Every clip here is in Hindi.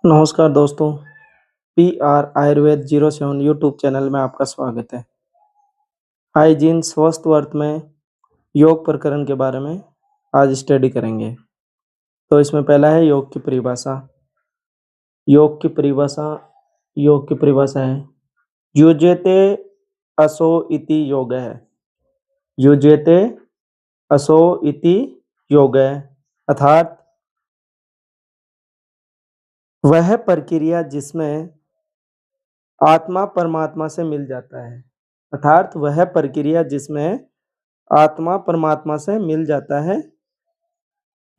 नमस्कार दोस्तों, P R Ayurveda 07 YouTube channel में आपका स्वागत है। हाइजीन स्वस्थ वर्त में योग प्रकरण के बारे में आज स्टडी करेंगे। तो इसमें पहला है योग की परिभाषा। योग की परिभाषा योग की परिभाषा है युज्यते असो इति योगः। युज्यते असो इति योगः अर्थात वह प्रक्रिया जिसमें आत्मा परमात्मा से मिल जाता है। अर्थात वह प्रक्रिया जिसमें आत्मा परमात्मा से मिल जाता है,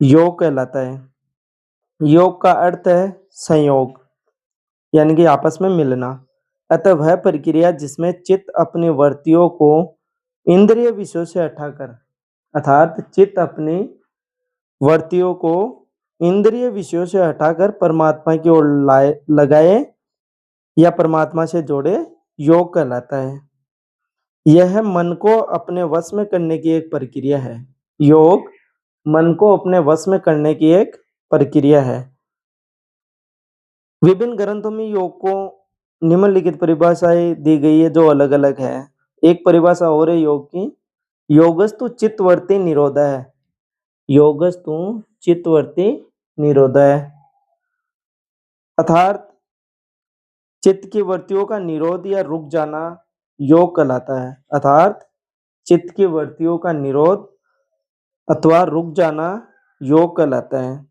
योग कहलाता है। योग का अर्थ है संयोग, यानी कि आपस में मिलना। अतः वह प्रक्रिया जिसमें चित्त अपनी वृत्तियों को इंद्रिय विषयों से हटाकर, अर्थात चित्त अपनी वृत्तियों को इंद्रिय विषयों से हटाकर परमात्मा की ओर लगाए या परमात्मा से जोड़े, योग कहलाता है। यह मन को अपने वश में करने की एक प्रक्रिया है। योग मन को अपने वश में करने की एक प्रक्रिया है। विभिन्न ग्रंथों में योग को निम्नलिखित परिभाषाएं दी गई है जो अलग अलग है। एक परिभाषा और है योग की, योगस्तु चित्तवृत्ति निरोध है। योगस्तु चित्तवृत्ति निरोध है अर्थात चित्त की वृत्तियों का निरोध या रुक जाना योग कहलाता है। अर्थात चित्त की वृत्तियों का निरोध अथवा रुक जाना योग कहलाता है।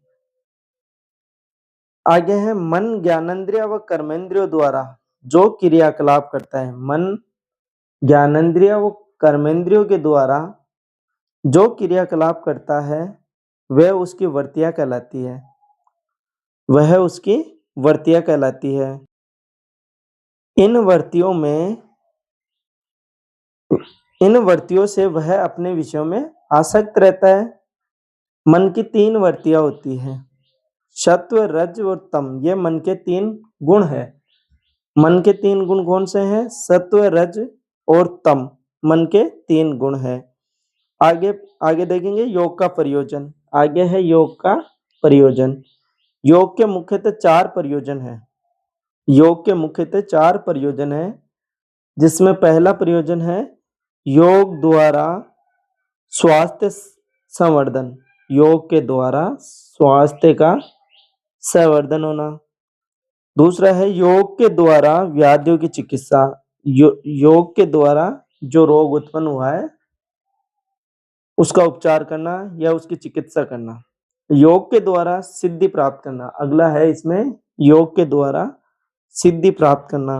आगे है मन ज्ञानेंद्रिय व कर्मेंद्रियों द्वारा जो क्रियाकलाप करता है। मन ज्ञानेंद्रिय व कर्मेंद्रियों के द्वारा जो क्रियाकलाप करता है वह उसकी वृत्तियां कहलाती है। वह उसकी वृत्तियां कहलाती है। इन वृत्तियों से वह अपने विषयों में आसक्त रहता है। मन की 3 वृत्तियां होती हैं, सत्व, रज और तम। ये मन के 3 गुण है। मन के 3 गुण कौन से हैं? सत्व, रज और तम मन के 3 गुण है। आगे आगे देखेंगे योग का प्रयोजन। आगे है योग का प्रयोजन। योग के मुख्यतः 4 प्रयोजन है। योग के मुख्यतः 4 प्रयोजन है, जिसमें पहला प्रयोजन है योग द्वारा स्वास्थ्य संवर्धन। योग के द्वारा स्वास्थ्य का संवर्धन होना। दूसरा है योग के द्वारा व्याधियों की चिकित्सा। योग के द्वारा जो रोग उत्पन्न हुआ है उसका उपचार करना या उसकी चिकित्सा करना। योग के द्वारा सिद्धि प्राप्त करना। अगला है इसमें योग के द्वारा सिद्धि प्राप्त करना।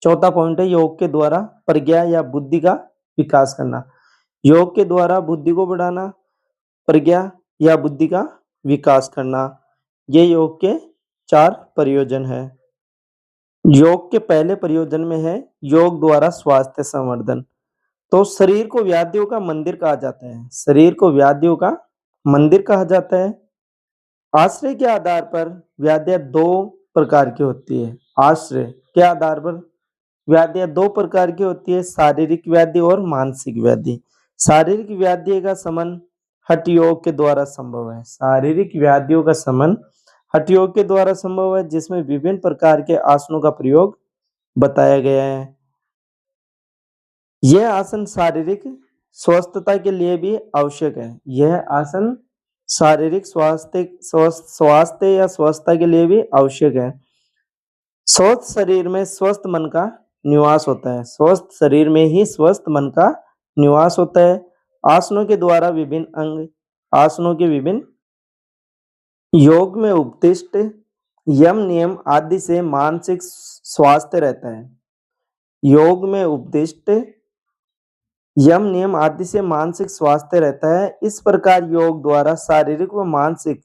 चौथा पॉइंट है योग के द्वारा प्रज्ञा या बुद्धि का विकास करना। योग के द्वारा बुद्धि को बढ़ाना, प्रज्ञा या बुद्धि का विकास करना। ये योग के 4 प्रयोजन है। योग के पहले प्रयोजन में है योग द्वारा स्वास्थ्य संवर्धन। तो शरीर को व्याधियों का मंदिर कहा जाता है। शरीर को व्याधियों का मंदिर कहा जाता है। आश्रय के आधार पर व्याधियां 2 प्रकार की होती है। आश्रय के आधार पर व्याधियां 2 प्रकार की होती है, शारीरिक व्याधि और मानसिक व्याधि। शारीरिक व्याधि का शमन हठ योग के द्वारा संभव है। शारीरिक व्याधियों का शमन हठ योग के द्वारा संभव है, जिसमें विभिन्न प्रकार के आसनों का प्रयोग बताया गया है। यह आसन शारीरिक स्वस्थता के लिए भी आवश्यक है। यह आसन शारीरिक स्वास्थ्य या स्वस्थता के लिए भी आवश्यक है। स्वस्थ शरीर में स्वस्थ मन का निवास होता है। स्वस्थ शरीर में ही स्वस्थ मन का निवास होता है। आसनों के द्वारा विभिन्न अंग, आसनों के विभिन्न योग में उपदिष्ट यम नियम आदि से मानसिक स्वास्थ्य रहता है। योग में उपदिष्ट यम नियम आदि से मानसिक स्वास्थ्य रहता है। इस प्रकार योग द्वारा शारीरिक व मानसिक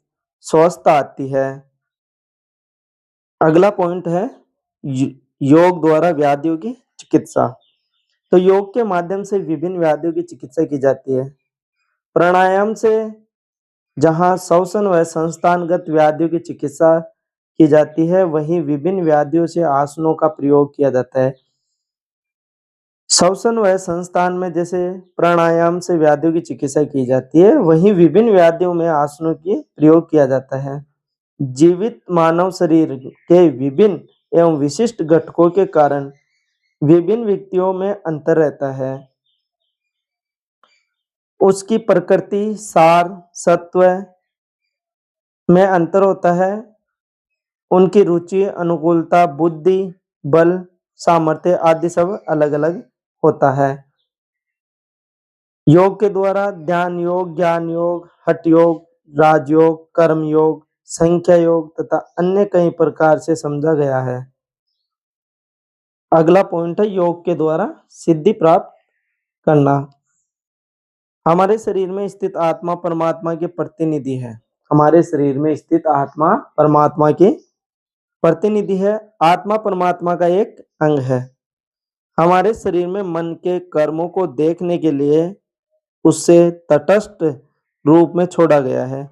स्वस्थता आती है। अगला पॉइंट है योग द्वारा व्याधियों की चिकित्सा। तो योग के माध्यम से विभिन्न व्याधियों की चिकित्सा की जाती है। प्राणायाम से जहां श्वसन व संस्थानगत व्याधियों की चिकित्सा की जाती है, वहीं विभिन्न व्याधियों से आसनों का प्रयोग किया जाता है। श्वसन व संस्थान में जैसे प्राणायाम से व्याधियों की चिकित्सा की जाती है, वहीं विभिन्न व्याधियों में आसनों की प्रयोग किया जाता है। जीवित मानव शरीर के विभिन्न एवं विशिष्ट घटकों के कारण विभिन्न व्यक्तियों में अंतर रहता है। उसकी प्रकृति, सार, सत्व में अंतर होता है। उनकी रुचि, अनुकूलता, बुद्धि, बल, सामर्थ्य आदि सब अलग-अलग होता है। योग के द्वारा ध्यान योग, ज्ञान योग, हठ योग, राजयोग, कर्म योग, संख्या योग तथा अन्य कई प्रकार से समझा गया है। अगला पॉइंट है योग के द्वारा सिद्धि प्राप्त करना। हमारे शरीर में स्थित आत्मा परमात्मा की प्रतिनिधि है। हमारे शरीर में स्थित आत्मा परमात्मा की प्रतिनिधि है। आत्मा परमात्मा का एक अंग है। हमारे शरीर में मन के कर्मों को देखने के लिए उससे तटस्थ रूप में छोड़ा गया है।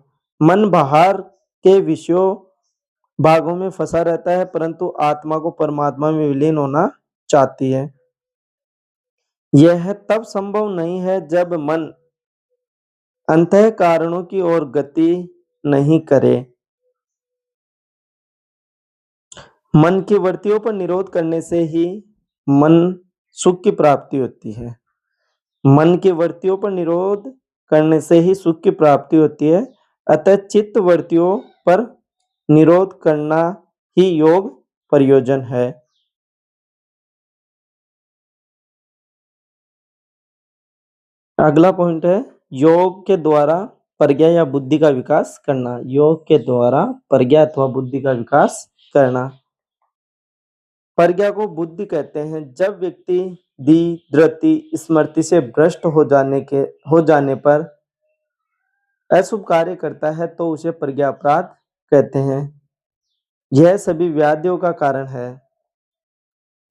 मन बाहर के विषयों भागों में फंसा रहता है, परंतु आत्मा को परमात्मा में विलीन होना चाहती है। यह तब संभव नहीं है जब मन अंतः कारणों की ओर गति नहीं करे। मन की वृत्तियों पर निरोध करने से ही मन सुख की प्राप्ति होती है। मन की वृत्तियों पर निरोध करने से ही सुख की प्राप्ति होती है। अतः चित्त वृत्तियों पर निरोध करना ही योग प्रयोजन है। अगला पॉइंट है योग के द्वारा प्रज्ञा या बुद्धि का विकास करना। योग के द्वारा प्रज्ञा अथवा बुद्धि का विकास करना। प्रज्ञा को बुद्धि कहते हैं। जब व्यक्ति धृति स्मृति से भ्रष्ट हो जाने पर अशुभ कार्य करता है तो उसे प्रज्ञा अपराध कहते हैं। यह सभी व्याधियों का कारण है।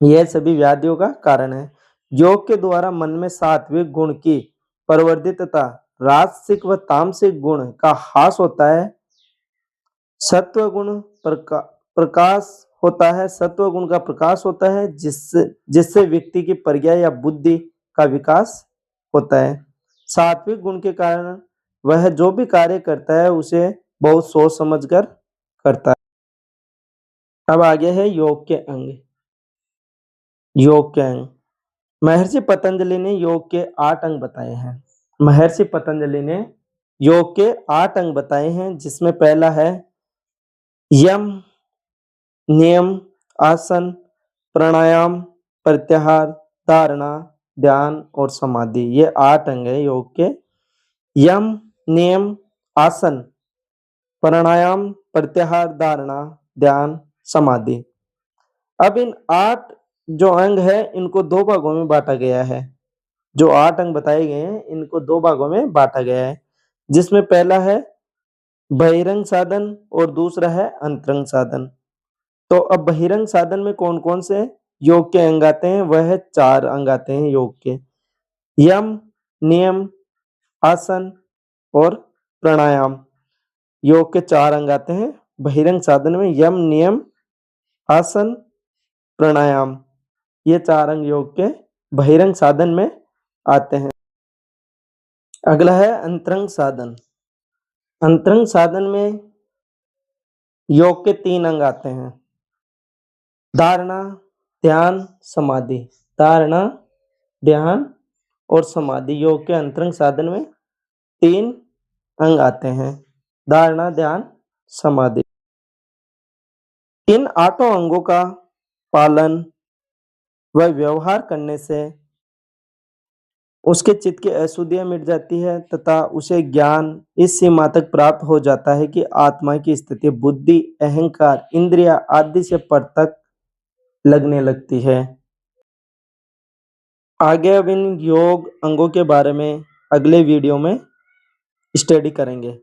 यह सभी व्याधियों का कारण है। योग के द्वारा मन में सात्विक गुण की प्रवृत्ति तथा राजसिक व तामसिक गुण का ह्रास होता है। सत्व गुण प्रकाश होता है। सत्व गुण का प्रकाश होता है जिससे व्यक्ति की प्रज्ञा या बुद्धि का विकास होता है। सात्विक गुण के कारण वह जो भी कार्य करता है उसे बहुत सोच समझकर करता है। अब आगे है योग के अंग। योग के अंग। महर्षि पतंजलि ने योग के 8 अंग बताए हैं। महर्षि पतंजलि ने योग के 8 अंग बताए हैं, जिसमें पहला है यम, नियम, आसन, प्राणायाम, प्रत्याहार, धारणा, ध्यान और समाधि। ये 8 अंग है योग के। यम, नियम, आसन, प्राणायाम, प्रत्याहार, धारणा, ध्यान, समाधि। अब इन 8 जो अंग है इनको 2 भागों में बांटा गया है। जो 8 अंग बताए गए हैं इनको 2 भागों में बांटा गया है, जिसमें पहला है बहिरंग साधन और दूसरा है अंतरंग साधन। तो अब बहिरंग साधन में कौन कौन से योग के अंग आते हैं? वह 4 अंग आते हैं योग के। यम, नियम, आसन और प्राणायाम। योग के 4 अंग आते हैं बहिरंग साधन में। यम, नियम, आसन, प्राणायाम। ये 4 अंग योग के बहिरंग साधन में आते हैं। अगला है अंतरंग साधन। अंतरंग साधन में योग के 3 अंग आते हैं। धारणा, ध्यान, समाधि। धारणा, ध्यान और समाधि। योग के अंतरंग साधन में 3 अंग आते हैं। धारणा, ध्यान, समाधि। इन 8 अंगों का पालन व व्यवहार करने से उसके चित्त की अशुद्धियां मिट जाती है तथा उसे ज्ञान इस सीमा तक प्राप्त हो जाता है कि आत्मा की स्थिति बुद्धि, अहंकार, इंद्रिया आदि से पृथक लगने लगती है। आगे अब इन योग अंगों के बारे में अगले वीडियो में स्टडी करेंगे।